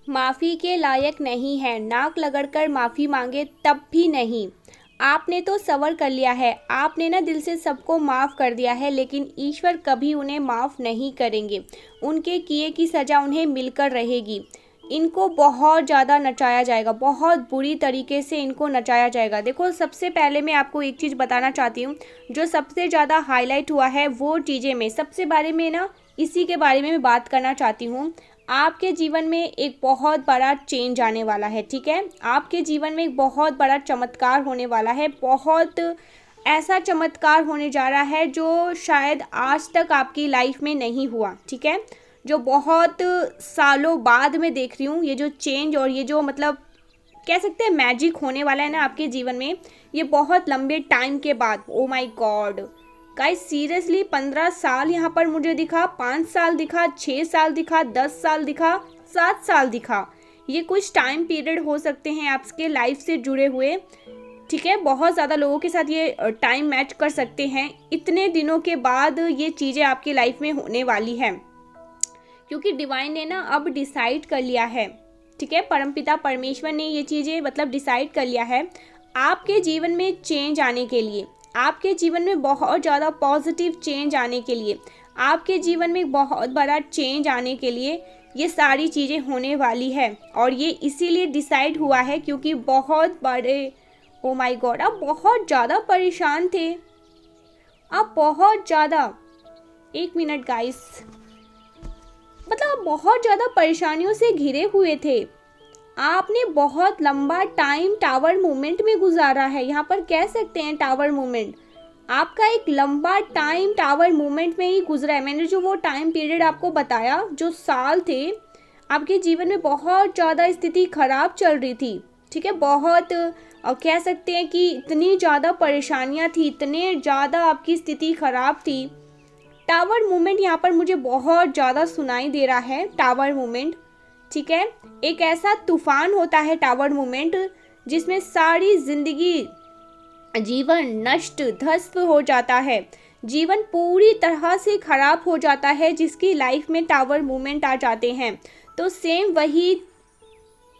माफ़ी के लायक नहीं है, नाक रगड़कर माफ़ी मांगे तब भी नहीं। आपने तो सब्र कर लिया है, आपने ना दिल से सबको माफ़ कर दिया है, लेकिन ईश्वर कभी उन्हें माफ़ नहीं करेंगे। उनके किए की सज़ा उन्हें मिलकर रहेगी। इनको बहुत ज़्यादा नचाया जाएगा, बहुत बुरी तरीके से इनको नचाया जाएगा। देखो, सबसे पहले मैं आपको एक चीज़ बताना चाहती हूँ, जो सबसे ज़्यादा हाईलाइट हुआ है वो चीज़ें में सबसे बारे में ना इसी के बारे में मैं बात करना चाहती हूँ। आपके जीवन में एक बहुत बड़ा चेंज आने वाला है, ठीक है। आपके जीवन में एक बहुत बड़ा चमत्कार होने वाला है, बहुत ऐसा चमत्कार होने जा रहा है जो शायद आज तक आपकी लाइफ में नहीं हुआ, ठीक है। जो बहुत सालों बाद में देख रही हूँ, ये जो चेंज और ये जो मतलब कह सकते हैं मैजिक होने वाला है ना आपके जीवन में, ये बहुत लंबे टाइम के बाद। ओ माय गॉड गाइस, सीरियसली 15 साल यहाँ पर मुझे दिखा, 5 साल दिखा, 6 साल दिखा, 10 साल दिखा, 7 साल दिखा। ये कुछ टाइम पीरियड हो सकते हैं आपके लाइफ से जुड़े हुए, ठीक है। बहुत ज़्यादा लोगों के साथ ये टाइम मैच कर सकते हैं। इतने दिनों के बाद ये चीज़ें आपकी लाइफ में होने वाली हैं, क्योंकि डिवाइन ने ना अब डिसाइड कर लिया है, ठीक है। परमपिता परमेश्वर ने ये चीज़ें मतलब डिसाइड कर लिया है आपके जीवन में चेंज आने के लिए, आपके जीवन में बहुत ज़्यादा पॉजिटिव चेंज आने के लिए, आपके जीवन में बहुत बड़ा चेंज आने के लिए ये सारी चीज़ें होने वाली है। और ये इसीलिए डिसाइड हुआ है क्योंकि बहुत बड़े, ओ माय गॉड, आप बहुत ज़्यादा परेशान थे, आप बहुत ज़्यादा, एक मिनट गाइस, मतलब आप बहुत ज़्यादा परेशानियों से घिरे हुए थे। आपने बहुत लंबा टाइम टावर मूवमेंट में गुजारा है, यहाँ पर कह सकते हैं टावर मूवमेंट। आपका एक लंबा टाइम टावर मूवमेंट में ही गुजरा है। मैंने जो वो टाइम पीरियड आपको बताया, जो साल थे, आपके जीवन में बहुत ज़्यादा स्थिति खराब चल रही थी, ठीक है। बहुत कह सकते हैं कि इतनी ज़्यादा परेशानियाँ थी, इतने ज़्यादा आपकी स्थिति खराब थी। टावर मूवमेंट यहाँ पर मुझे बहुत ज़्यादा सुनाई दे रहा है, टावर मूवमेंट, ठीक है। एक ऐसा तूफान होता है टावर मूवमेंट जिसमें सारी जिंदगी, जीवन नष्ट ध्वस्त हो जाता है, जीवन पूरी तरह से खराब हो जाता है जिसकी लाइफ में टावर मूवमेंट आ जाते हैं। तो सेम वही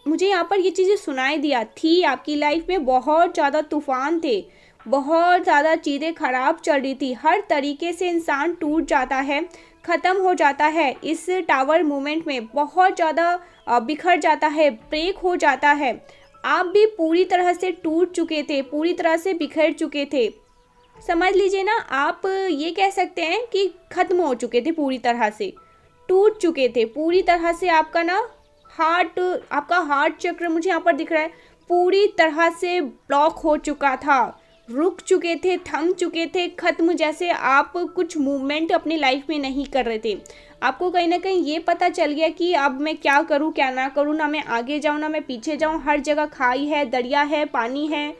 मुझे यहाँ पर ये चीज़ें सुनाई दिया थी। आपकी लाइफ में बहुत ज़्यादा तूफान थे, बहुत ज़्यादा चीज़ें खराब चल रही थी, हर तरीके से इंसान टूट जाता है, ख़त्म हो जाता है इस टावर मूवमेंट में, बहुत ज़्यादा बिखर जाता है, ब्रेक हो जाता है। आप भी पूरी तरह से टूट चुके थे, पूरी तरह से बिखर चुके थे, समझ लीजिए ना। आप ये कह सकते हैं कि ख़त्म हो चुके थे, पूरी तरह से टूट चुके थे, पूरी तरह से आपका ना आपका हार्ट चक्र मुझे यहाँ पर दिख रहा है, पूरी तरह से ब्लॉक हो चुका था, रुक चुके थे, थम चुके थे, ख़त्म, जैसे आप कुछ मूवमेंट अपनी लाइफ में नहीं कर रहे थे। आपको कहीं ना कहीं ये पता चल गया कि अब मैं क्या करूँ क्या ना करूँ, ना मैं आगे जाऊँ ना मैं पीछे जाऊँ, हर जगह खाई है, दरिया है, पानी है,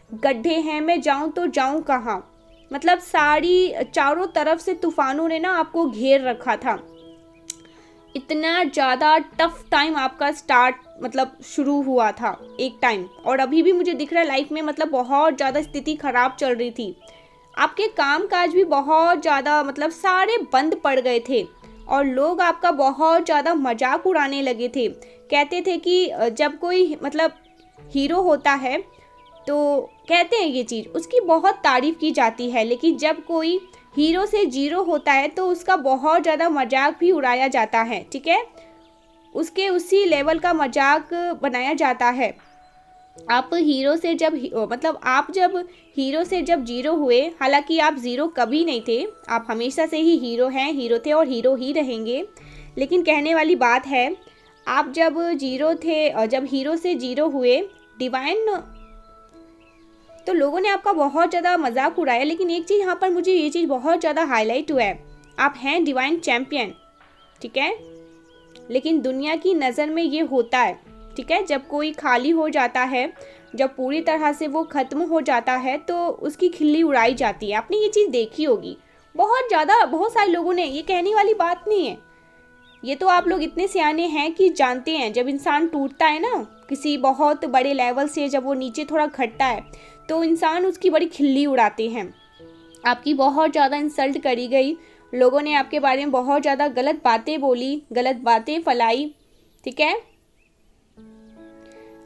गड्ढे हैं, मैं जाऊँ तो जाऊँ कहाँ। मतलब सारी चारों तरफ से तूफानों ने ना आपको घेर रखा था। इतना ज़्यादा टफ टाइम आपका स्टार्ट मतलब शुरू हुआ था एक टाइम, और अभी भी मुझे दिख रहा है लाइफ में मतलब बहुत ज़्यादा स्थिति खराब चल रही थी। आपके काम काज भी बहुत ज़्यादा मतलब सारे बंद पड़ गए थे और लोग आपका बहुत ज़्यादा मजाक उड़ाने लगे थे। कहते थे कि जब कोई मतलब हीरो होता है तो कहते हैं ये चीज़, उसकी बहुत तारीफ़ की जाती है, लेकिन जब कोई हीरो से जीरो होता है तो उसका बहुत ज़्यादा मजाक भी उड़ाया जाता है, ठीक है। उसके उसी लेवल का मजाक बनाया जाता है। आप हीरो से जब मतलब आप जब हीरो से जब जीरो हुए, हालांकि आप ज़ीरो कभी नहीं थे, आप हमेशा से ही हीरो हैं, हीरो थे और हीरो ही रहेंगे। लेकिन कहने वाली बात है, आप जब जीरो थे, जब हीरो से जीरो हुए डिवाइन, तो लोगों ने आपका बहुत ज़्यादा मजाक उड़ाया। लेकिन एक चीज़ यहाँ पर मुझे ये चीज़ बहुत ज़्यादा हाईलाइट हुआ है, आप हैं डिवाइन चैम्पियन, ठीक है। लेकिन दुनिया की नज़र में ये होता है, ठीक है, जब कोई खाली हो जाता है, जब पूरी तरह से वो ख़त्म हो जाता है तो उसकी खिल्ली उड़ाई जाती है। आपने ये चीज़ देखी होगी बहुत ज़्यादा, बहुत सारे लोगों ने, ये कहने वाली बात नहीं है, ये तो आप लोग इतने सियाने हैं कि जानते हैं जब इंसान टूटता है ना किसी बहुत बड़े लेवल से, जब वो नीचे थोड़ा घटता है तो इंसान उसकी बड़ी खिल्ली उड़ाते हैं। आपकी बहुत ज़्यादा इंसल्ट करी गई, लोगों ने आपके बारे में बहुत ज़्यादा गलत बातें बोली, गलत बातें फैलाई, ठीक है।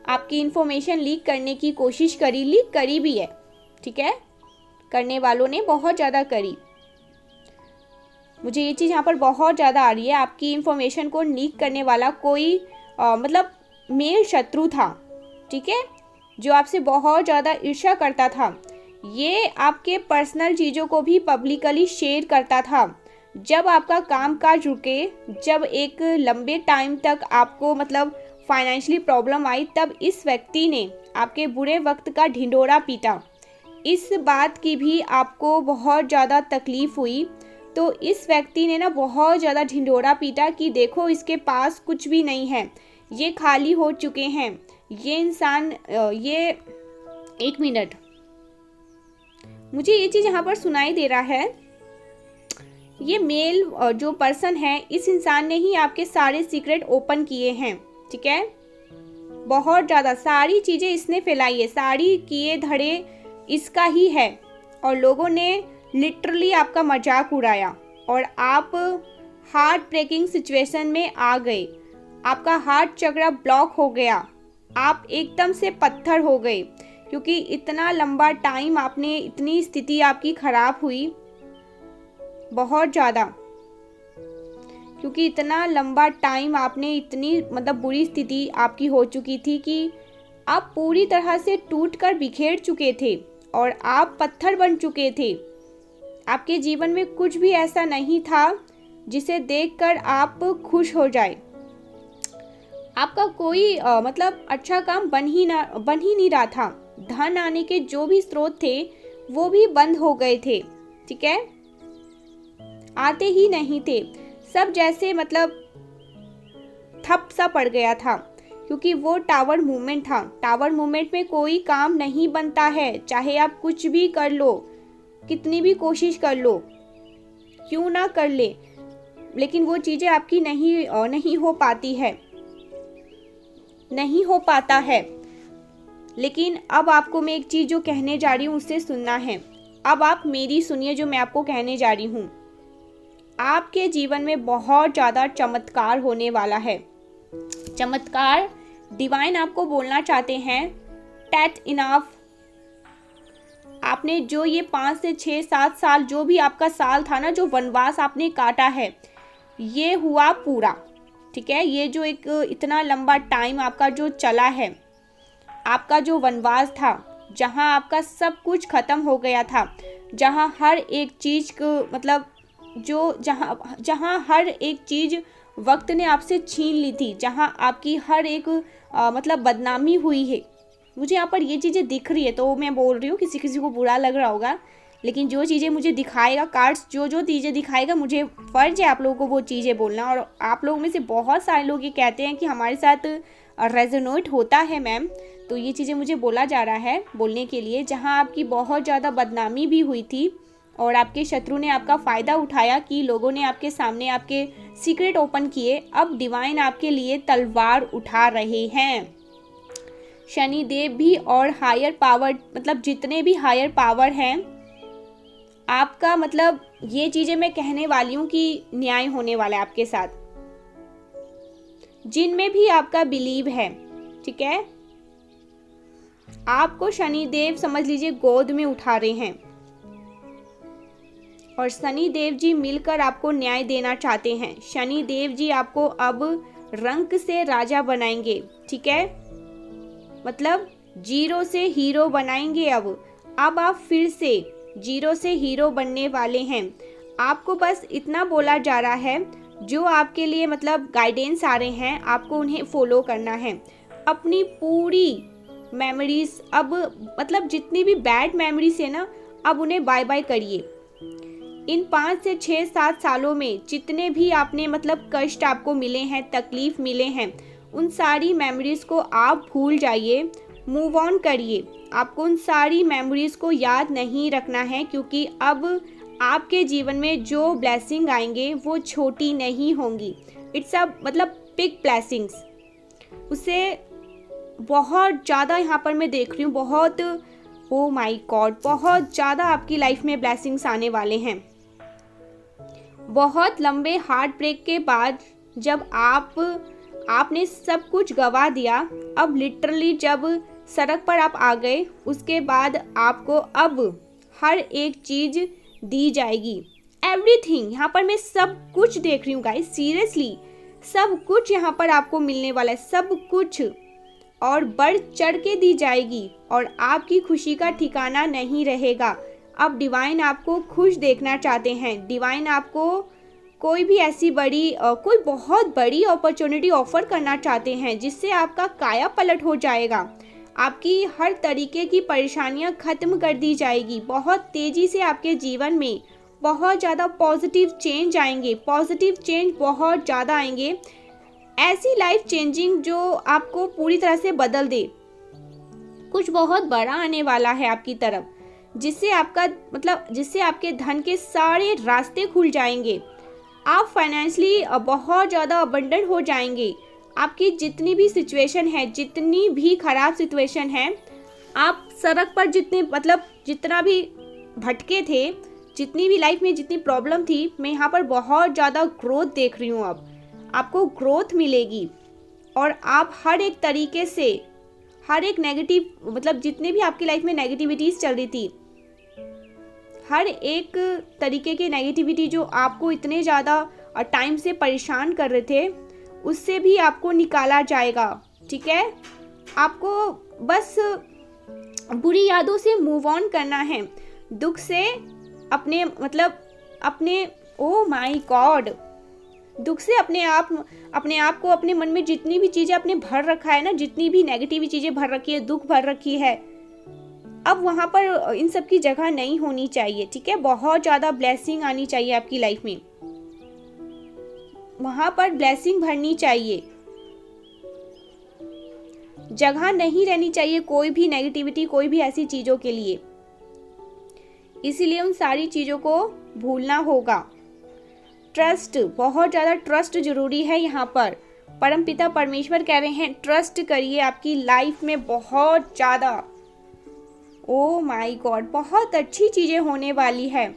आपकी इन्फॉर्मेशन लीक करने की कोशिश करी, लीक करी भी है, ठीक है, करने वालों ने बहुत ज़्यादा करी। मुझे ये चीज़ यहाँ पर बहुत ज़्यादा आ रही है। आपकी इन्फॉर्मेशन को लीक करने वाला कोई मतलब मेल शत्रु था, ठीक है, जो आपसे बहुत ज़्यादा ईर्ष्या करता था। ये आपके पर्सनल चीज़ों को भी पब्लिकली शेयर करता था। जब आपका कामकाज रुके, जब एक लंबे टाइम तक आपको मतलब फाइनेंशियली प्रॉब्लम आई, तब इस व्यक्ति ने आपके बुरे वक्त का ढिंढोरा पीटा। इस बात की भी आपको बहुत ज़्यादा तकलीफ़ हुई, तो इस व्यक्ति ने ना बहुत ज़्यादा ढिंढोरा पीटा कि देखो इसके पास कुछ भी नहीं है, ये खाली हो चुके हैं, ये इंसान ये 1 मिनट, मुझे ये चीज़ यहाँ पर सुनाई दे रहा है। ये मेल जो पर्सन है, इस इंसान ने ही आपके सारे सीक्रेट ओपन किए हैं, ठीक है, बहुत ज़्यादा सारी चीज़ें इसने फैलाई है, सारी किए धड़े इसका ही है। और लोगों ने लिटरली आपका मजाक उड़ाया और आप हार्ट ब्रेकिंग सिचुएशन में आ गए। आपका हार्ट चक्र ब्लॉक हो गया, आप एकदम से पत्थर हो गए, क्योंकि इतना लंबा टाइम आपने, इतनी स्थिति आपकी खराब हुई बहुत ज़्यादा, क्योंकि इतना लंबा टाइम आपने, इतनी मतलब बुरी स्थिति आपकी हो चुकी थी कि आप पूरी तरह से टूट कर बिखेर चुके थे और आप पत्थर बन चुके थे। आपके जीवन में कुछ भी ऐसा नहीं था जिसे देखकर आप खुश हो जाए। आपका कोई मतलब अच्छा काम बन ही नहीं रहा था। धन आने के जो भी स्रोत थे वो भी बंद हो गए थे, ठीक है, आते ही नहीं थे। सब जैसे मतलब ठप सा पड़ गया था, क्योंकि वो टावर मूवमेंट था। टावर मूवमेंट में कोई काम नहीं बनता है, चाहे आप कुछ भी कर लो, कितनी भी कोशिश कर लो, क्यों ना कर ले, लेकिन वो चीज़ें आपकी नहीं हो पाती है, नहीं हो पाता है। लेकिन अब आपको मैं एक चीज़ जो कहने जा रही हूँ उससे सुनना है। अब आप मेरी सुनिए जो मैं आपको कहने जा रही हूँ। आपके जीवन में बहुत ज़्यादा चमत्कार होने वाला है। चमत्कार डिवाइन आपको बोलना चाहते हैं, दैट इनफ। आपने जो ये 5 से 6 7 साल, जो भी आपका साल था ना, जो वनवास आपने काटा है, ये हुआ पूरा, ठीक है। ये जो एक इतना लंबा टाइम आपका जो चला है, आपका जो वनवास था, जहाँ आपका सब कुछ खत्म हो गया था, जहाँ हर एक चीज़ को मतलब जहाँ हर एक चीज़ वक्त ने आपसे छीन ली थी, जहाँ आपकी हर एक मतलब बदनामी हुई है। मुझे यहाँ पर ये चीज़ें दिख रही है तो मैं बोल रही हूँ, किसी किसी को बुरा लग रहा होगा, लेकिन जो चीज़ें मुझे दिखाएगा कार्ड्स, जो चीज़ें दिखाएगा, मुझे फ़र्ज है आप लोगों को वो चीज़ें बोलना। और आप लोगों में से बहुत सारे लोग ये कहते हैं कि हमारे साथ रेजोनेट होता है मैम, तो ये चीज़ें मुझे बोला जा रहा है बोलने के लिए। जहाँ आपकी बहुत ज़्यादा बदनामी भी हुई थी और आपके शत्रु ने आपका फ़ायदा उठाया कि लोगों ने आपके सामने आपके सीक्रेट ओपन किए, अब डिवाइन आपके लिए तलवार उठा रहे हैं। शनि देव भी और हायर पावर, मतलब जितने भी हायर पावर हैं, आपका मतलब ये चीज़ें मैं कहने वाली हूँ कि न्याय होने वाला है आपके साथ, जिनमें भी आपका बिलीव है, ठीक है। आपको शनि देव समझ लीजिए गोद में उठा रहे हैं और शनि देव जी मिलकर आपको न्याय देना चाहते हैं। शनि देव जी आपको अब रंक से राजा बनाएंगे, ठीक है, मतलब जीरो से हीरो बनाएंगे। अब आप फिर से जीरो से हीरो बनने वाले हैं। आपको बस इतना बोला जा रहा है, जो आपके लिए मतलब गाइडेंस आ रहे हैं, आपको उन्हें फॉलो करना है। अपनी पूरी मेमोरीज, अब मतलब जितनी भी बैड मेमोरीज है ना, अब उन्हें बाय बाय करिए। इन 5 से 6 7 सालों में जितने भी आपने मतलब कष्ट आपको मिले हैं, तकलीफ मिले हैं, उन सारी मेमोरीज को आप भूल जाइए, मूव ऑन करिए। आपको उन सारी मेमोरीज को याद नहीं रखना है, क्योंकि अब आपके जीवन में जो ब्लेसिंग आएंगे वो छोटी नहीं होंगी। इट्स अ मतलब बिग ब्लेसिंग्स, उसे बहुत ज़्यादा यहाँ पर मैं देख रही हूँ, बहुत, ओ माय गॉड, बहुत ज़्यादा आपकी लाइफ में ब्लेसिंग्स आने वाले हैं। बहुत लंबे हार्ट ब्रेक के बाद जब आप आपने सब कुछ गवा दिया। अब लिटरली जब सड़क पर आप आ गए, उसके बाद आपको अब हर एक चीज़ दी जाएगी, एवरीथिंग। यहाँ पर मैं सब कुछ देख रही हूँ गाइस, सीरियसली सब कुछ यहाँ पर आपको मिलने वाला है, सब कुछ, और बढ़ चढ़ के दी जाएगी और आपकी खुशी का ठिकाना नहीं रहेगा। अब डिवाइन आपको खुश देखना चाहते हैं। डिवाइन आपको कोई भी ऐसी कोई बहुत बड़ी अपॉर्चुनिटी ऑफर करना चाहते हैं जिससे आपका काया पलट हो जाएगा। आपकी हर तरीके की परेशानियां खत्म कर दी जाएगी। बहुत तेज़ी से आपके जीवन में बहुत ज़्यादा पॉजिटिव चेंज आएंगे, पॉजिटिव चेंज बहुत ज़्यादा आएंगे। ऐसी लाइफ चेंजिंग जो आपको पूरी तरह से बदल दे। कुछ बहुत बड़ा आने वाला है आपकी तरफ, जिससे आपके धन के सारे रास्ते खुल जाएंगे। आप फाइनेंशियली बहुत ज़्यादा अबंडेंट हो जाएंगे। आपकी जितनी भी सिचुएशन है, जितनी भी खराब सिचुएशन है, आप सड़क पर जितना भी भटके थे, जितनी भी लाइफ में जितनी प्रॉब्लम थी, मैं यहाँ पर बहुत ज़्यादा ग्रोथ देख रही हूँ। अब आपको ग्रोथ मिलेगी और आप हर एक तरीके से, हर एक नेगेटिव जितने भी आपकी लाइफ में नेगेटिविटीज़ चल रही थी, हर एक तरीके की नेगेटिविटी जो आपको इतने ज़्यादा टाइम से परेशान कर रहे थे, उससे भी आपको निकाला जाएगा। ठीक है, आपको बस बुरी यादों से मूव ऑन करना है, दुख से अपने ओ माय गॉड, दुख से अपने आप को, अपने मन में जितनी भी चीज़ें आपने भर रखा है ना, जितनी भी नेगेटिव चीज़ें भर रखी है, दुख भर रखी है, अब वहाँ पर इन सब की जगह नहीं होनी चाहिए। ठीक है, बहुत ज़्यादा ब्लेसिंग आनी चाहिए आपकी लाइफ में, वहाँ पर ब्लेसिंग भरनी चाहिए, जगह नहीं रहनी चाहिए कोई भी नेगेटिविटी, कोई भी ऐसी चीज़ों के लिए। इसीलिए उन सारी चीज़ों को भूलना होगा। ट्रस्ट, बहुत ज़्यादा ट्रस्ट जरूरी है। यहाँ पर परमपिता परमेश्वर कह रहे हैं ट्रस्ट करिए, आपकी लाइफ में बहुत ज़्यादा, ओ माय गॉड, बहुत अच्छी चीज़ें होने वाली है।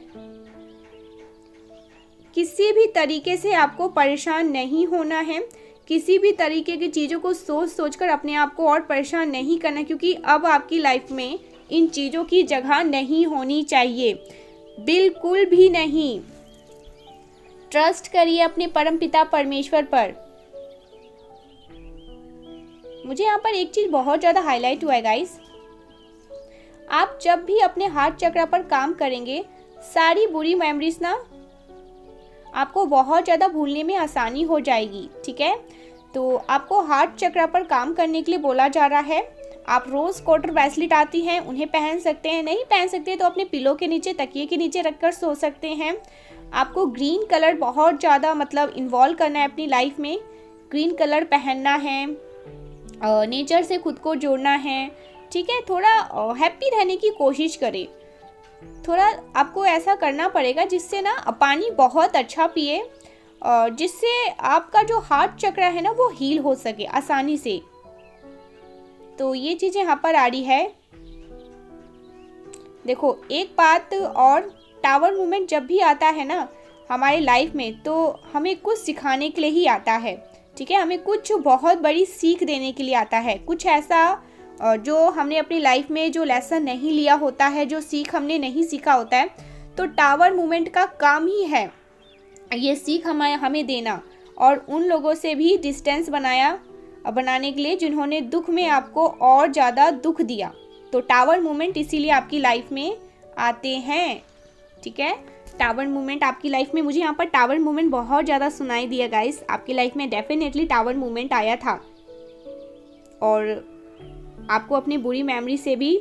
किसी भी तरीके से आपको परेशान नहीं होना है, किसी भी तरीके की चीज़ों को सोचकर अपने आप को और परेशान नहीं करना, क्योंकि अब आपकी लाइफ में इन चीज़ों की जगह नहीं होनी चाहिए, बिल्कुल भी नहीं। ट्रस्ट करिए अपने परमपिता परमेश्वर पर। मुझे यहाँ पर एक चीज़ बहुत ज़्यादा हाईलाइट हुआ है गाइस, आप जब भी अपने हार्ट चक्र पर काम करेंगे, सारी बुरी मेमोरीज ना आपको बहुत ज़्यादा भूलने में आसानी हो जाएगी। ठीक है, तो आपको हार्ट चक्र पर काम करने के लिए बोला जा रहा है। आप रोज़ क्वार्टर ब्रेसलेट आती हैं, उन्हें पहन सकते हैं, नहीं पहन सकते तो अपने पिलो के नीचे, तकिए के नीचे रखकर सो सकते हैं। आपको ग्रीन कलर बहुत ज़्यादा इन्वॉल्व करना है अपनी लाइफ में, ग्रीन कलर पहनना है, नेचर से खुद को जोड़ना है। ठीक है, थोड़ा हैप्पी रहने की कोशिश करें। थोड़ा आपको ऐसा करना पड़ेगा जिससे ना पानी बहुत अच्छा पिए, जिससे आपका जो हार्ट चक्र है ना वो हील हो सके आसानी से। तो ये चीज़ें यहाँ पर आ रही है। देखो एक बात और, टावर मूवमेंट जब भी आता है ना हमारी लाइफ में, तो हमें कुछ सिखाने के लिए ही आता है। ठीक है, हमें कुछ बहुत बड़ी सीख देने के लिए आता है, कुछ ऐसा जो हमने अपनी लाइफ में जो लेसन नहीं लिया होता है, जो सीख हमने नहीं सीखा होता है, तो टावर मूवमेंट का काम ही है ये सीख हमें देना, और उन लोगों से भी डिस्टेंस बनाने के लिए जिन्होंने दुख में आपको और ज़्यादा दुख दिया। तो टावर मूवमेंट इसीलिए आपकी लाइफ में आते हैं। ठीक है, टावर मूवमेंट आपकी लाइफ में, मुझे यहाँ पर टावर मूवमेंट बहुत ज़्यादा सुनाई दिया गाइस। आपकी लाइफ में डेफिनेटली टावर मूवमेंट आया था, और आपको अपनी बुरी मेमोरी से भी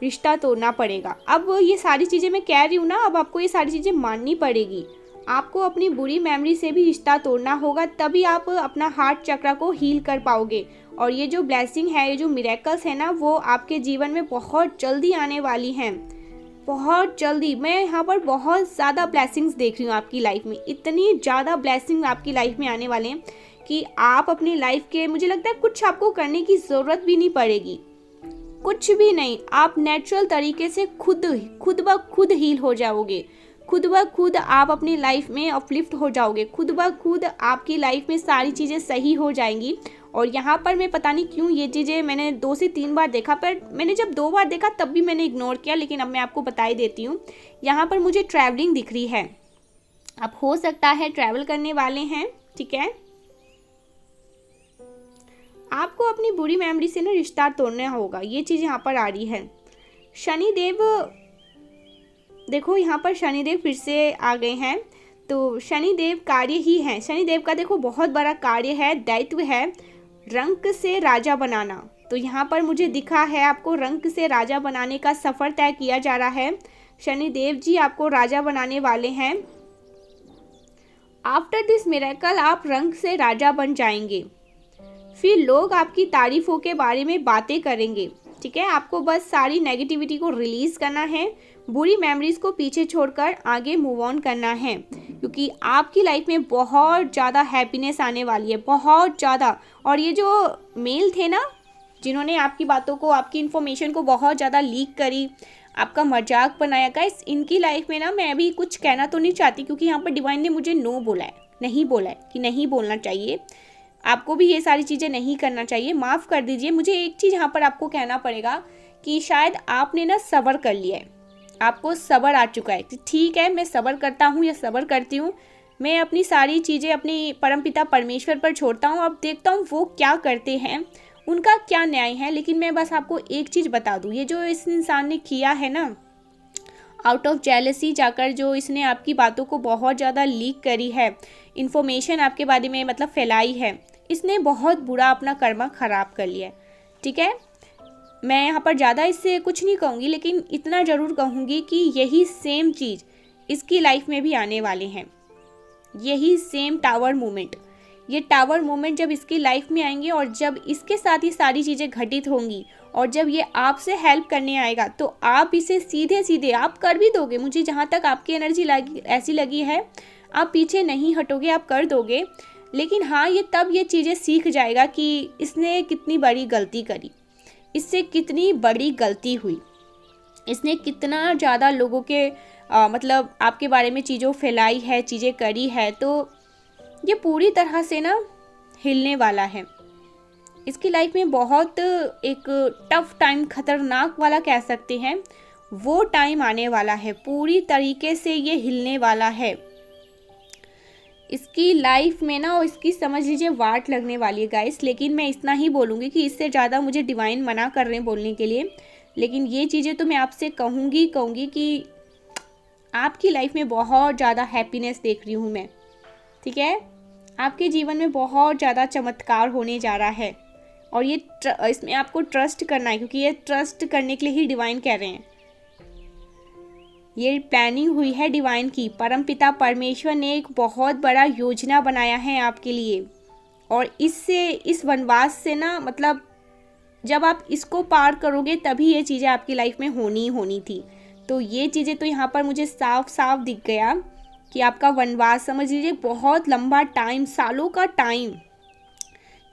रिश्ता तोड़ना पड़ेगा। अब ये सारी चीज़ें मैं कह रही हूँ ना, अब आपको ये सारी चीज़ें माननी पड़ेगी। आपको अपनी बुरी मेमोरी से भी रिश्ता तोड़ना होगा, तभी आप अपना हार्ट चक्र को हील कर पाओगे। और ये जो ब्लेसिंग है, ये जो मिरेकल्स है ना, वो आपके जीवन में बहुत जल्दी आने वाली हैं, बहुत जल्दी। मैं यहाँ पर बहुत ज़्यादा ब्लेसिंग्स देख रही हूँ आपकी लाइफ में, इतनी ज़्यादा ब्लेसिंग आपकी लाइफ में आने वाले हैं कि आप अपनी लाइफ के, मुझे लगता है कुछ आपको करने की ज़रूरत भी नहीं पड़ेगी, कुछ भी नहीं। आप नेचुरल तरीके से खुद ब खुद हील हो जाओगे, खुद ब खुद आप अपनी लाइफ में अपलिफ्ट हो जाओगे, खुद ब खुद आपकी लाइफ में सारी चीज़ें सही हो जाएंगी। और यहाँ पर मैं पता नहीं क्यों ये चीज़ें मैंने 2 से 3 बार देखा, पर मैंने जब 2 बार देखा तब भी मैंने इग्नोर किया, लेकिन अब मैं आपको बता ही देती हूँ। यहाँ पर मुझे ट्रैवलिंग दिख रही है, अब हो सकता है ट्रैवल करने वाले हैं, ठीक है। आपको अपनी बुरी मेमोरी से ना रिश्ता तोड़ना होगा, ये चीज़ यहाँ पर आ रही है। शनिदेव, देखो यहाँ पर शनिदेव फिर से आ गए हैं, तो शनिदेव कार्य ही हैं। शनिदेव का देखो बहुत बड़ा कार्य है, दायित्व है रंक से राजा बनाना। तो यहाँ पर मुझे दिखा है आपको रंक से राजा बनाने का सफ़र तय किया जा रहा है। शनिदेव जी आपको राजा बनाने वाले हैं। आफ्टर दिस मिरेकल आप रंक से राजा बन जाएंगे, फिर लोग आपकी तारीफों के बारे में बातें करेंगे, ठीक है। आपको बस सारी नेगेटिविटी को रिलीज़ करना है, बुरी मेमोरीज को पीछे छोड़कर आगे मूव ऑन करना है, क्योंकि आपकी लाइफ में बहुत ज़्यादा हैप्पीनेस आने वाली है, बहुत ज़्यादा। और ये जो मेल थे ना, जिन्होंने आपकी बातों को, आपकी इन्फॉर्मेशन को बहुत ज़्यादा लीक करी, आपका मजाक बनाया, गाइस इनकी लाइफ में ना मैं अभी कुछ कहना तो नहीं चाहती, क्योंकि यहाँ पर डिवाइन ने मुझे नो बोला है, नहीं बोला है कि नहीं बोलना चाहिए, आपको भी ये सारी चीज़ें नहीं करना चाहिए, माफ़ कर दीजिए। मुझे एक चीज़ यहाँ पर आपको कहना पड़ेगा कि शायद आपने ना सब्र कर लिया है, आपको सब्र आ चुका है कि ठीक है मैं सब्र करता हूँ या सब्र करती हूँ, मैं अपनी सारी चीज़ें अपनी परमपिता परमेश्वर पर छोड़ता हूँ, अब देखता हूँ वो क्या करते हैं, उनका क्या न्याय है। लेकिन मैं बस आपको एक चीज़ बता दूँ, ये जो इस इंसान ने किया है ना, आउट ऑफ जेलसी जाकर जो इसने आपकी बातों को बहुत ज़्यादा लीक करी है, इन्फॉर्मेशन आपके बारे में मतलब फैलाई है, इसने बहुत बुरा अपना कर्मा ख़राब कर लिया है, ठीक है। मैं यहाँ पर ज़्यादा इससे कुछ नहीं कहूँगी, लेकिन इतना ज़रूर कहूँगी कि यही सेम चीज़ इसकी लाइफ में भी आने वाले हैं, यही सेम टावर मूवमेंट। ये टावर मूवमेंट जब इसकी लाइफ में आएंगे और जब इसके साथ ये सारी चीज़ें घटित होंगी और जब ये आपसे हेल्प करने आएगा, तो आप इसे सीधे सीधे आप कर भी दोगे। मुझे जहाँ तक आपकी एनर्जी ऐसी लगी है, आप पीछे नहीं हटोगे, आप कर दोगे। लेकिन हाँ, ये तब ये चीज़ें सीख जाएगा कि इसने कितनी बड़ी गलती करी, इससे कितनी बड़ी गलती हुई, इसने कितना ज़्यादा लोगों के मतलब आपके बारे में चीज़ों फैलाई है, चीज़ें करी है। तो ये पूरी तरह से ना हिलने वाला है। इसकी लाइफ में बहुत एक टफ टाइम, खतरनाक वाला कह सकते हैं, वो टाइम आने वाला है, पूरी तरीके से ये हिलने वाला है। इसकी लाइफ में ना, और इसकी समझ लीजिए वाट लगने वाली है गाइस। लेकिन मैं इतना ही बोलूँगी कि इससे ज़्यादा मुझे डिवाइन मना कर रहे हैं बोलने के लिए, लेकिन ये चीज़ें तो मैं आपसे कहूँगी कि आपकी लाइफ में बहुत ज़्यादा हैप्पीनेस देख रही हूँ मैं, ठीक है। आपके जीवन में बहुत ज़्यादा चमत्कार होने जा रहा है, और ये इसमें आपको ट्रस्ट करना है, क्योंकि ये ट्रस्ट करने के लिए ही डिवाइन कह रहे हैं। ये प्लानिंग हुई है डिवाइन की, परमपिता परमेश्वर ने एक बहुत बड़ा योजना बनाया है आपके लिए, और इससे, इस वनवास से ना, मतलब जब आप इसको पार करोगे तभी ये चीज़ें आपकी लाइफ में होनी थी। तो ये चीज़ें तो यहाँ पर मुझे साफ साफ दिख गया कि आपका वनवास समझ लीजिए बहुत लंबा टाइम, सालों का टाइम,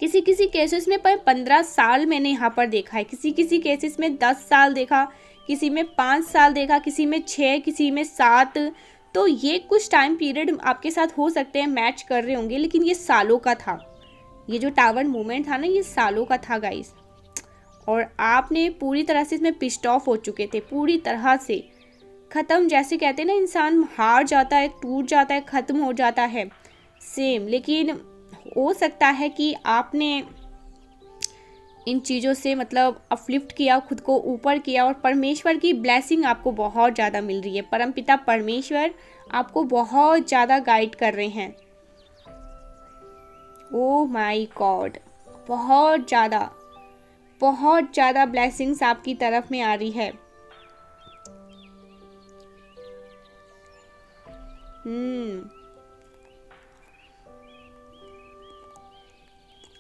किसी किसी केसेस में 15 साल मैंने यहाँ पर देखा है, किसी किसी केसेस में 10 साल देखा, किसी में 5 साल देखा, किसी में 6, किसी में 7। तो ये कुछ टाइम पीरियड आपके साथ हो सकते हैं मैच कर रहे होंगे, लेकिन ये सालों का था। ये जो टावर मूवमेंट था ना, ये सालों का था गाइस, और आपने पूरी तरह से इसमें पिस्ड ऑफ हो चुके थे, पूरी तरह से ख़त्म। जैसे कहते हैं ना, इंसान हार जाता है, टूट जाता है, ख़त्म हो जाता है, सेम। लेकिन हो सकता है कि आपने इन चीज़ों से मतलब अपलिफ्ट किया, खुद को ऊपर किया, और परमेश्वर की ब्लेसिंग आपको बहुत ज़्यादा मिल रही है। परमपिता परमेश्वर आपको बहुत ज़्यादा गाइड कर रहे हैं। ओह माय गॉड, बहुत ज़्यादा ब्लेसिंग्स आपकी तरफ में आ रही है।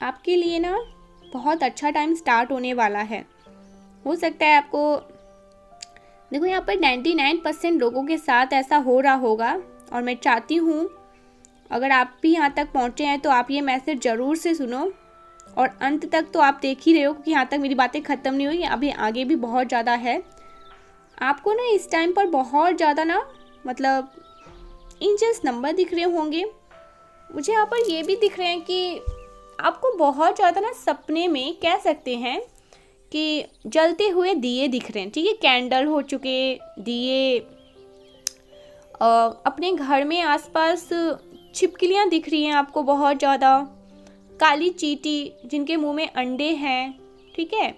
आपके लिए ना बहुत अच्छा टाइम स्टार्ट होने वाला है। हो सकता है आपको, देखो यहाँ पर 99% लोगों के साथ ऐसा हो रहा होगा, और मैं चाहती हूँ अगर आप भी यहाँ तक पहुँचे हैं तो आप ये मैसेज ज़रूर से सुनो, और अंत तक तो आप देख ही रहे हो, क्योंकि यहाँ तक मेरी बातें ख़त्म नहीं हुई, अभी आगे भी बहुत ज़्यादा है। आपको ना इस टाइम पर बहुत ज़्यादा ना, मतलब एंजल्स नंबर दिख रहे होंगे। मुझे यहाँ पर ये भी दिख रहे हैं कि आपको बहुत ज़्यादा ना सपने में कह सकते हैं कि जलते हुए दिए दिख रहे हैं, ठीक है, कैंडल हो चुके दिए। अपने घर में आसपास छिपकलियाँ दिख रही हैं आपको बहुत ज़्यादा, काली चींटी जिनके मुंह में अंडे हैं, ठीक है,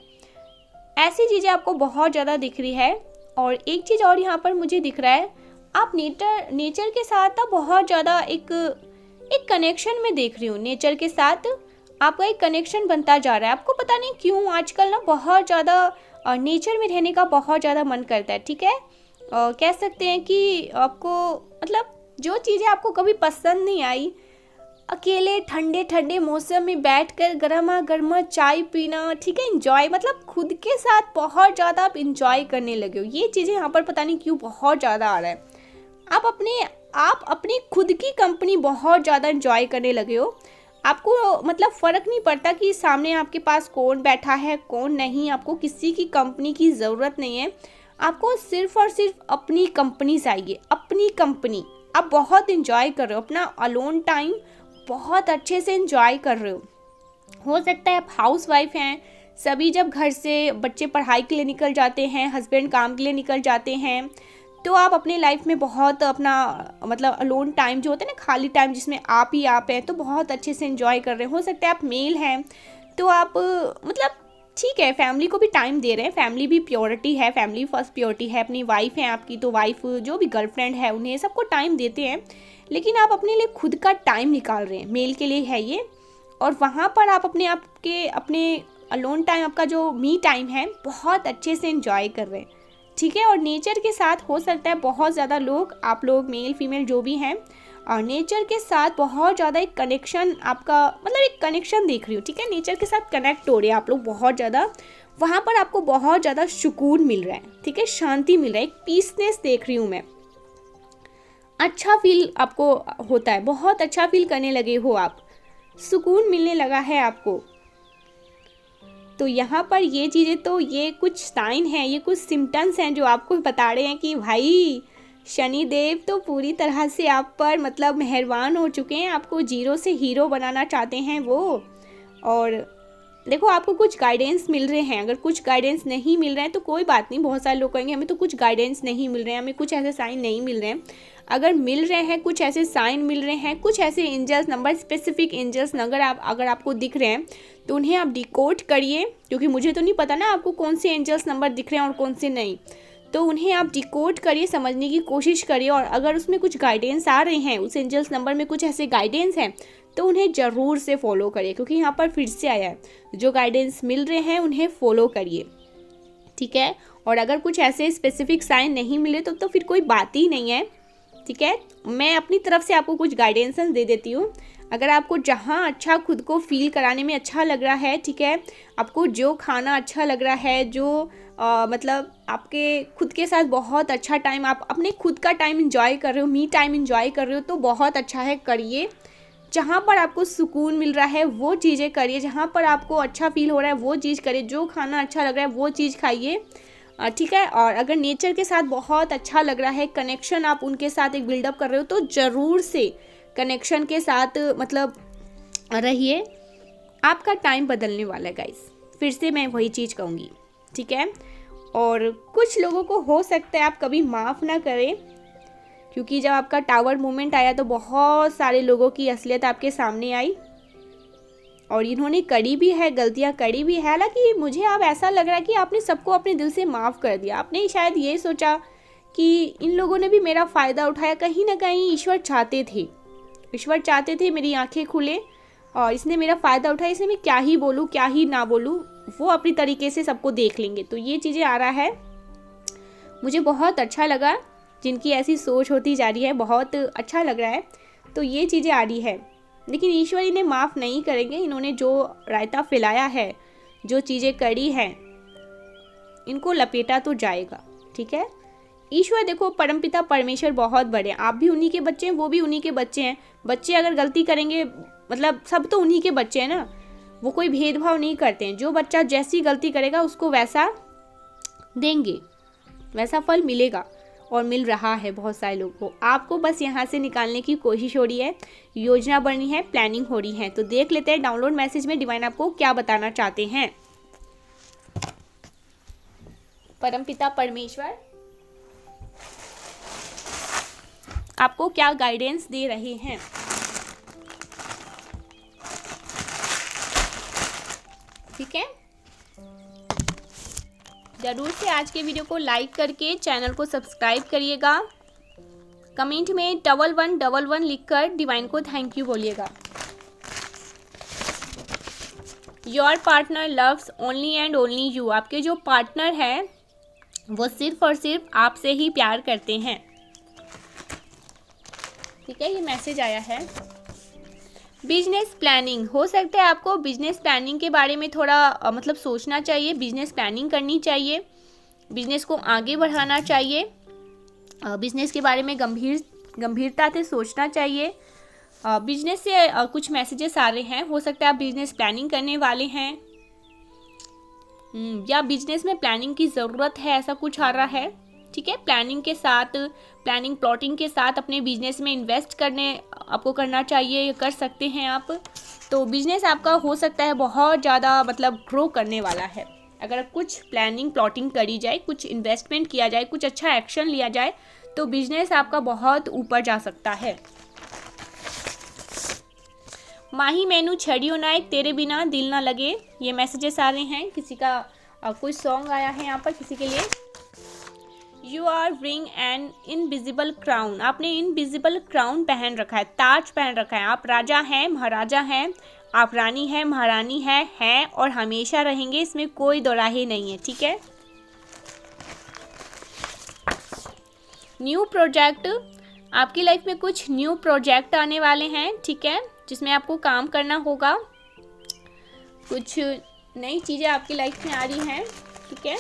ऐसी चीज़ें आपको बहुत ज़्यादा दिख रही है। और एक चीज़ और यहाँ पर मुझे दिख रहा है, आप नेचर के साथ ना बहुत ज़्यादा एक कनेक्शन में देख रही हूँ। नेचर के साथ आपका एक कनेक्शन बनता जा रहा है। आपको पता नहीं क्यों आजकल ना बहुत ज़्यादा नेचर में रहने का बहुत ज़्यादा मन करता है, ठीक है। कह सकते हैं कि आपको मतलब जो चीज़ें आपको कभी पसंद नहीं आई, अकेले ठंडे ठंडे मौसम में बैठकर गर्मा गर्मा चाय पीना, ठीक है, इंजॉय, मतलब खुद के साथ बहुत ज़्यादा आप इंजॉय करने लगे हो। ये चीज़ें यहाँ पर पता नहीं क्यों बहुत ज़्यादा आ रहा है। आप अपनी खुद की कंपनी बहुत ज़्यादा इंजॉय करने लगे हो। आपको मतलब फ़र्क नहीं पड़ता कि सामने आपके पास कौन बैठा है कौन नहीं, आपको किसी की कंपनी की ज़रूरत नहीं है। आपको सिर्फ़ और सिर्फ अपनी कंपनी चाहिए, अपनी कंपनी। आप बहुत इंजॉय कर रहे हो अपना अलोन टाइम, बहुत अच्छे से इंजॉय कर रहे हो सकता है आप हाउस वाइफ हैं, सभी जब घर से बच्चे पढ़ाई के लिए निकल जाते हैं, हस्बैंड काम के लिए निकल जाते हैं, तो आप अपने लाइफ में बहुत अपना मतलब अलोन टाइम जो होता है ना, खाली टाइम जिसमें आप ही आप हैं, तो बहुत अच्छे से एंजॉय कर रहे हैं। हो सकता है आप मेल हैं तो आप मतलब ठीक है फैमिली को भी टाइम दे रहे हैं, फैमिली भी प्योरिटी है, फैमिली फर्स्ट प्योरिटी है। अपनी वाइफ है आपकी तो वाइफ जो भी गर्लफ्रेंड है उन्हें सबको टाइम देते हैं, लेकिन आप अपने लिए खुद का टाइम निकाल रहे हैं, मेल के लिए है ये। और वहाँ पर आप अपने अलोन टाइम, आपका जो मी टाइम है, बहुत अच्छे से एंजॉय कर रहे हैं, ठीक है। और नेचर के साथ हो सकता है बहुत ज़्यादा लोग, आप लोग मेल फीमेल जो भी हैं, और नेचर के साथ बहुत ज़्यादा एक कनेक्शन, आपका मतलब एक कनेक्शन देख रही हो, ठीक है, नेचर के साथ कनेक्ट हो रहे हैं आप लोग बहुत ज़्यादा। वहाँ पर आपको बहुत ज़्यादा सुकून मिल रहा है, ठीक है, शांति मिल रहा है, एक पीसनेस देख रही हूँ मैं। अच्छा फील आपको होता है, बहुत अच्छा फील करने लगे हो आप, सुकून मिलने लगा है आपको। तो यहाँ पर ये चीज़ें, तो ये कुछ साइन हैं, ये कुछ सिम्टम्स हैं जो आपको बता रहे हैं कि भाई शनिदेव तो पूरी तरह से आप पर मतलब मेहरबान हो चुके हैं, आपको जीरो से हीरो बनाना चाहते हैं वो। और देखो आपको कुछ गाइडेंस मिल रहे हैं, अगर कुछ गाइडेंस नहीं मिल रहे हैं तो कोई बात नहीं, बहुत सारे लोग कहेंगे हमें तो कुछ गाइडेंस नहीं मिल रहे हैं, हमें कुछ ऐसे साइन नहीं मिल रहे हैं। अगर मिल रहे हैं, कुछ ऐसे साइन मिल रहे हैं, कुछ ऐसे एंजल्स नंबर, स्पेसिफिक एंजल्स अगर आपको दिख रहे हैं तो उन्हें आप डिकोड करिए, क्योंकि मुझे तो नहीं पता ना आपको कौन से एंजल्स नंबर दिख रहे हैं और कौन से नहीं, तो उन्हें आप डिकोड करिए, समझने की कोशिश करिए। और अगर उसमें कुछ गाइडेंस आ रहे हैं, उस एंजल्स नंबर में कुछ ऐसे गाइडेंस हैं, तो उन्हें ज़रूर से फॉलो करिए, क्योंकि यहाँ पर फिर से आया है, जो गाइडेंस मिल रहे हैं उन्हें फॉलो करिए, ठीक है। और अगर कुछ ऐसे स्पेसिफिक साइन नहीं मिले तो फिर कोई बात ही नहीं है, ठीक है। मैं अपनी तरफ से आपको कुछ गाइडेंस दे देती हूँ। अगर आपको जहाँ अच्छा खुद को फील कराने में अच्छा लग रहा है, ठीक है, आपको जो खाना अच्छा लग रहा है, जो मतलब आपके खुद के साथ बहुत अच्छा टाइम, आप अपने खुद का टाइम इंजॉय कर रहे हो, मी टाइम इंजॉय कर रहे हो, तो बहुत अच्छा है, करिए। जहाँ पर आपको सुकून मिल रहा है वो चीज़ें करिए, जहाँ पर आपको अच्छा फील हो रहा है वो चीज़ करिए, जो खाना अच्छा लग रहा है वो चीज़ खाइए, ठीक है। और अगर नेचर के साथ बहुत अच्छा लग रहा है, कनेक्शन आप उनके साथ एक बिल्डअप कर रहे हो, तो ज़रूर से कनेक्शन के साथ मतलब रहिए, आपका टाइम बदलने वाला है गाइस, फिर से मैं वही चीज़ कहूँगी, ठीक है। और कुछ लोगों को हो सकता है आप कभी माफ़ ना करें, क्योंकि जब आपका टावर मूवमेंट आया तो बहुत सारे लोगों की असलियत आपके सामने आई और इन्होंने करी भी है, गलतियां करी भी है। हालांकि मुझे अब ऐसा लग रहा है कि आपने सबको अपने दिल से माफ़ कर दिया। आपने शायद ये सोचा कि इन लोगों ने भी मेरा फ़ायदा उठाया, कहीं ना कहीं ईश्वर चाहते थे मेरी आंखें खुले और इसने मेरा फ़ायदा उठाया, इसने मैं क्या ही बोलूँ क्या ही ना बोलूँ, वो अपनी तरीके से सबको देख लेंगे। तो ये चीज़ें आ रहा है, मुझे बहुत अच्छा लगा, जिनकी ऐसी सोच होती जा रही है बहुत अच्छा लग रहा है। तो ये चीज़ें आ रही है, लेकिन ईश्वर इन्हें माफ़ नहीं करेंगे। इन्होंने जो रायता फैलाया है, जो चीज़ें करी हैं, इनको लपेटा तो जाएगा, ठीक है। ईश्वर देखो, परमपिता परमेश्वर बहुत बड़े हैं, आप भी उन्हीं के बच्चे हैं, वो भी उन्हीं के बच्चे हैं। बच्चे अगर गलती करेंगे, मतलब सब तो उन्हीं के बच्चे हैं ना, वो कोई भेदभाव नहीं करते हैं। जो बच्चा जैसी गलती करेगा उसको वैसा देंगे, वैसा फल मिलेगा। और मिल रहा है बहुत सारे लोगों को। आपको बस यहाँ से निकालने की कोशिश हो रही है, योजना बनी है, प्लानिंग हो रही है। तो देख लेते हैं डाउनलोड मैसेज में डिवाइन आपको क्या बताना चाहते हैं। परमपिता परमेश्वर आपको क्या गाइडेंस दे रहे हैं। ठीक है, जरूर से आज के वीडियो को लाइक करके चैनल को सब्सक्राइब करिएगा। कमेंट में 1111 लिखकर डिवाइन को थैंक यू बोलिएगा। Your partner loves only and only you. आपके जो पार्टनर हैं वो सिर्फ और सिर्फ आपसे ही प्यार करते हैं। ठीक है, ये मैसेज आया है। बिजनेस प्लानिंग, हो सकता है आपको बिजनेस प्लानिंग के बारे में थोड़ा मतलब सोचना चाहिए, बिजनेस प्लानिंग करनी चाहिए, बिजनेस को आगे बढ़ाना चाहिए, बिजनेस के बारे में गंभीरता से सोचना चाहिए। बिजनेस से कुछ मैसेजेस आ रहे हैं। हो सकता है आप बिजनेस प्लानिंग करने वाले हैं या बिजनेस में प्लानिंग की ज़रूरत है, ऐसा कुछ आ रहा है। ठीक है, प्लानिंग के साथ, प्लानिंग प्लॉटिंग के साथ अपने बिजनेस में इन्वेस्ट आपको करना चाहिए, कर सकते हैं आप। तो बिजनेस आपका हो सकता है बहुत ज़्यादा मतलब ग्रो करने वाला है। अगर कुछ प्लानिंग प्लॉटिंग करी जाए, कुछ इन्वेस्टमेंट किया जाए, कुछ अच्छा एक्शन लिया जाए तो बिजनेस आपका बहुत ऊपर जा सकता है। माही मैनू छड़ियो नायक तेरे बिना दिल ना लगे, ये मैसेजेस आ रहे हैं। किसी का कोई सॉन्ग आया है यहाँ पर किसी के लिए। You are wearing an invisible crown, आपने इनविजिबल क्राउन पहन रखा है, ताज पहन रखा है। आप राजा हैं, महाराजा हैं, आप रानी हैं, महारानी हैं और हमेशा रहेंगे, इसमें कोई दोराहे नहीं है। ठीक है, न्यू प्रोजेक्ट, आपकी लाइफ में कुछ न्यू प्रोजेक्ट आने वाले हैं। ठीक है, जिसमें आपको काम करना होगा, कुछ नई चीज़ें आपकी लाइफ में आ रही हैं। ठीक है,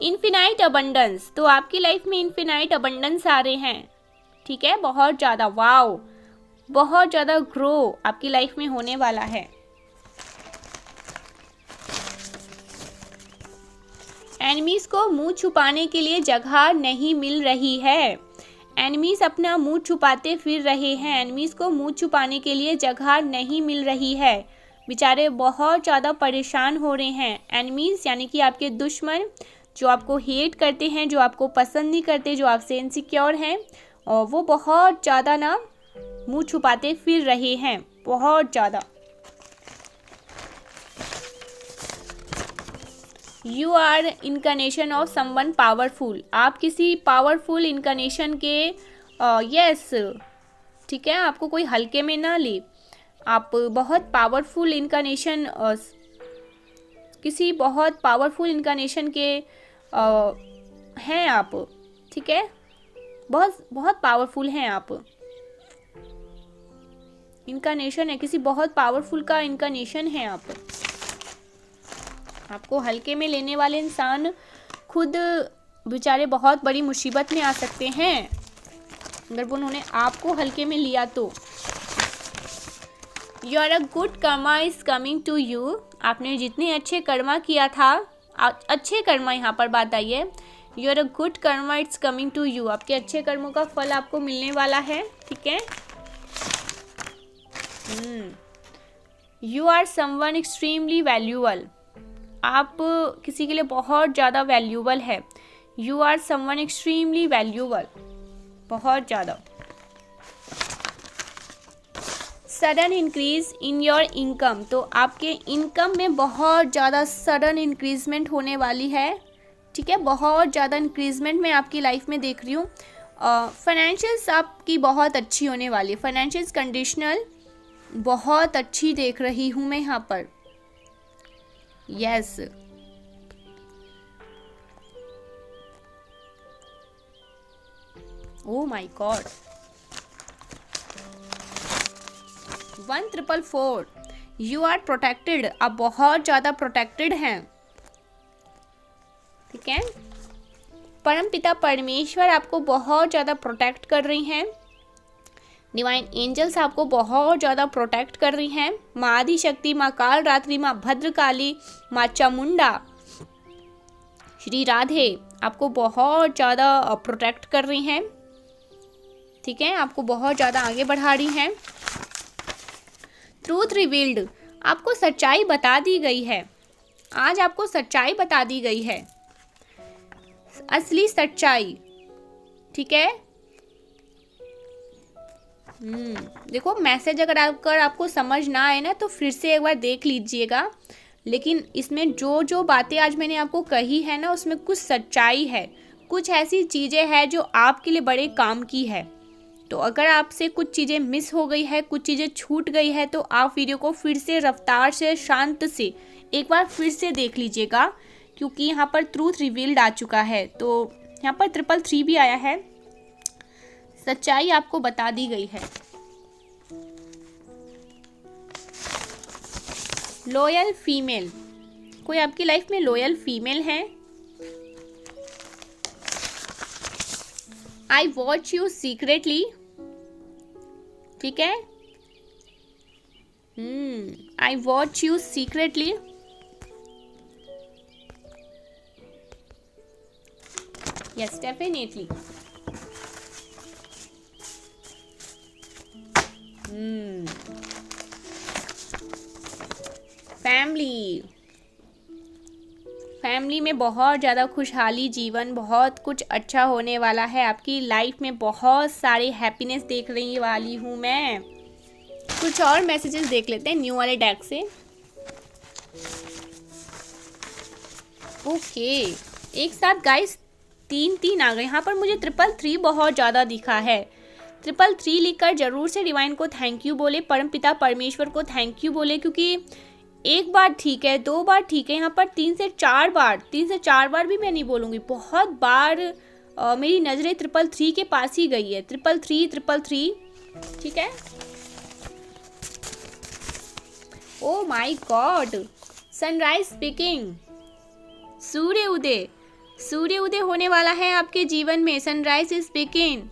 इन्फिनाइट अबंडेंस, तो आपकी लाइफ में इन्फिनाइट अबंडेंस आ रहे हैं। ठीक है, बहुत ज़्यादा, वाओ, बहुत ज़्यादा ग्रो आपकी लाइफ में होने वाला है। एनिमीज को मुंह छुपाने के लिए जगह नहीं मिल रही है। एनिमीज अपना मुंह छुपाते फिर रहे हैं, एनिमीज को मुंह छुपाने के लिए जगह नहीं मिल रही है। बेचारे बहुत ज़्यादा परेशान हो रहे हैं। एनिमीज यानी कि आपके दुश्मन जो आपको हेट करते हैं, जो आपको पसंद नहीं करते, जो आपसे इनसिक्योर हैं, और वो बहुत ज़्यादा ना मुंह छुपाते फिर रहे हैं, बहुत ज़्यादा। You are incarnation of someone powerful, आप किसी पावरफुल इनकारनेशन के यस। ठीक है, आपको कोई हल्के में ना ले, आप बहुत पावरफुल इनकारनेशन, किसी बहुत पावरफुल इनकारनेशन के हैं आप। ठीक है, बहुत बहुत पावरफुल हैं आप, इनकारनेशन है, किसी बहुत पावरफुल का इनकारनेशन है आप। आपको हल्के में लेने वाले इंसान खुद बेचारे बहुत बड़ी मुसीबत में आ सकते हैं अगर उन्होंने आपको हल्के में लिया तो। Your a good karma is coming to you, आपने जितने अच्छे कर्मा किया था, अच्छे कर्मा यहाँ पर बात आई है। Your a good karma it's coming to you, आपके अच्छे कर्मों का फल आपको मिलने वाला है। ठीक है, you are someone extremely valuable, आप किसी के लिए बहुत ज़्यादा वैल्यूएबल है। You are someone extremely valuable, बहुत ज़्यादा। Sudden increase in your income, तो आपके इनकम में बहुत ज़्यादा सडन इंक्रीजमेंट होने वाली है। ठीक है, बहुत ज़्यादा इंक्रीजमेंट मैं आपकी लाइफ में देख रही हूँ। फाइनेंशियल्स आपकी बहुत अच्छी होने वाली है, फाइनेंशियल्स कंडीशनल बहुत अच्छी देख रही हूँ मैं यहाँ पर। Yes, oh my god, 1444, you are protected, आप बहुत ज़्यादा प्रोटेक्टेड हैं। ठीक है, परमपिता परमेश्वर आपको बहुत ज़्यादा प्रोटेक्ट कर रही हैं। डिवाइन एंजल्स आपको बहुत ज़्यादा प्रोटेक्ट कर रही हैं। माँ आदिशक्ति, माँ काल रात्रि, माँ भद्रकाली, माँ चामुंडा, श्री राधे आपको बहुत ज़्यादा प्रोटेक्ट कर रही हैं, ठीक है, आपको बहुत ज़्यादा आगे बढ़ा रही हैं। ट्रूथ रिवील्ड, आपको सच्चाई बता दी गई है, आज आपको सच्चाई बता दी गई है, असली सच्चाई, ठीक है। देखो मैसेज अगर आपको समझ ना आए ना तो फिर से एक बार देख लीजिएगा, लेकिन इसमें जो जो बातें आज मैंने आपको कही है ना उसमें कुछ सच्चाई है, कुछ ऐसी चीज़ें हैं जो आपके लिए बड़े काम की है। तो अगर आपसे कुछ चीज़ें मिस हो गई है, कुछ चीज़ें छूट गई है, तो आप वीडियो को फिर से रफ्तार से, शांत से एक बार फिर से देख लीजिएगा, क्योंकि यहाँ पर ट्रूथ रिवील्ड आ चुका है। तो यहाँ पर 333 भी आया है, सच्चाई आपको बता दी गई है। लॉयल फीमेल, कोई आपकी लाइफ में लॉयल फीमेल है। आई वॉच यू सीक्रेटली, ठीक है, I watch you secretly, yes definitely. Family में बहुत ज़्यादा खुशहाली, जीवन बहुत कुछ अच्छा होने वाला है, आपकी लाइफ में बहुत सारे हैप्पीनेस देख रही वाली हूँ मैं। कुछ और मैसेजेस देख लेते हैं न्यू वाले डेक से। ओके, एक साथ गाइस 3 आ गए। यहाँ पर मुझे 333 बहुत ज़्यादा दिखा है। 333 लिखकर जरूर से डिवाइन को थैंक यू बोले, परमपिता परमेश्वर को थैंक यू बोले, क्योंकि एक बार ठीक है, 2 बार ठीक है, यहाँ पर 3 से 4 बार भी मैं नहीं बोलूँगी, बहुत बार मेरी नज़रें 333 के पास ही गई है। 333, ठीक है। Oh my God, sunrise speaking, सूर्य उदय होने वाला है आपके जीवन में। सनराइज स्पीकिंग,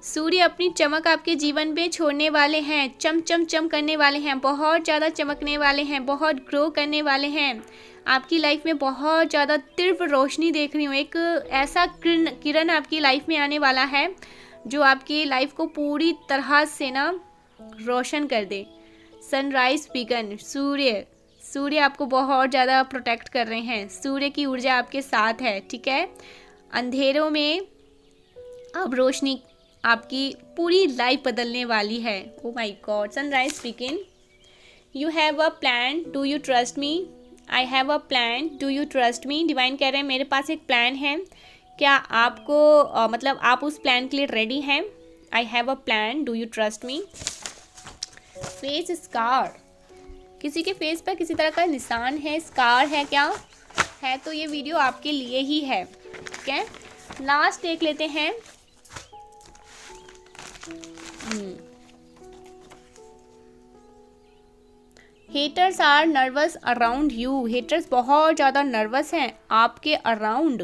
सूर्य अपनी चमक आपके जीवन पे छोड़ने वाले हैं, चम करने वाले हैं, बहुत ज़्यादा चमकने वाले हैं, बहुत ग्रो करने वाले हैं। आपकी लाइफ में बहुत ज़्यादा तीव्र रोशनी देख रही हूँ, एक ऐसा किरण आपकी लाइफ में आने वाला है जो आपकी लाइफ को पूरी तरह से ना रोशन कर दे। सनराइज बिगन, सूर्य आपको बहुत ज़्यादा प्रोटेक्ट कर रहे हैं, सूर्य की ऊर्जा आपके साथ है, ठीक है। अंधेरों में अब रोशनी आपकी पूरी लाइफ बदलने वाली है। Oh my God, sunrise speaking, you have a plan, do you trust me. I have a plan, do you trust me. Divine कह रहे हैं मेरे पास एक प्लान है, क्या आपको मतलब आप उस प्लान के लिए रेडी हैं। I have a plan, do you trust me. Face scar, किसी के फेस पर किसी तरह का निशान है, स्कार है, क्या है तो ये वीडियो आपके लिए ही है, ठीक है। लास्ट देख लेते हैं। Haters are nervous around you, haters बहुत ज़्यादा नर्वस हैं आपके अराउंड,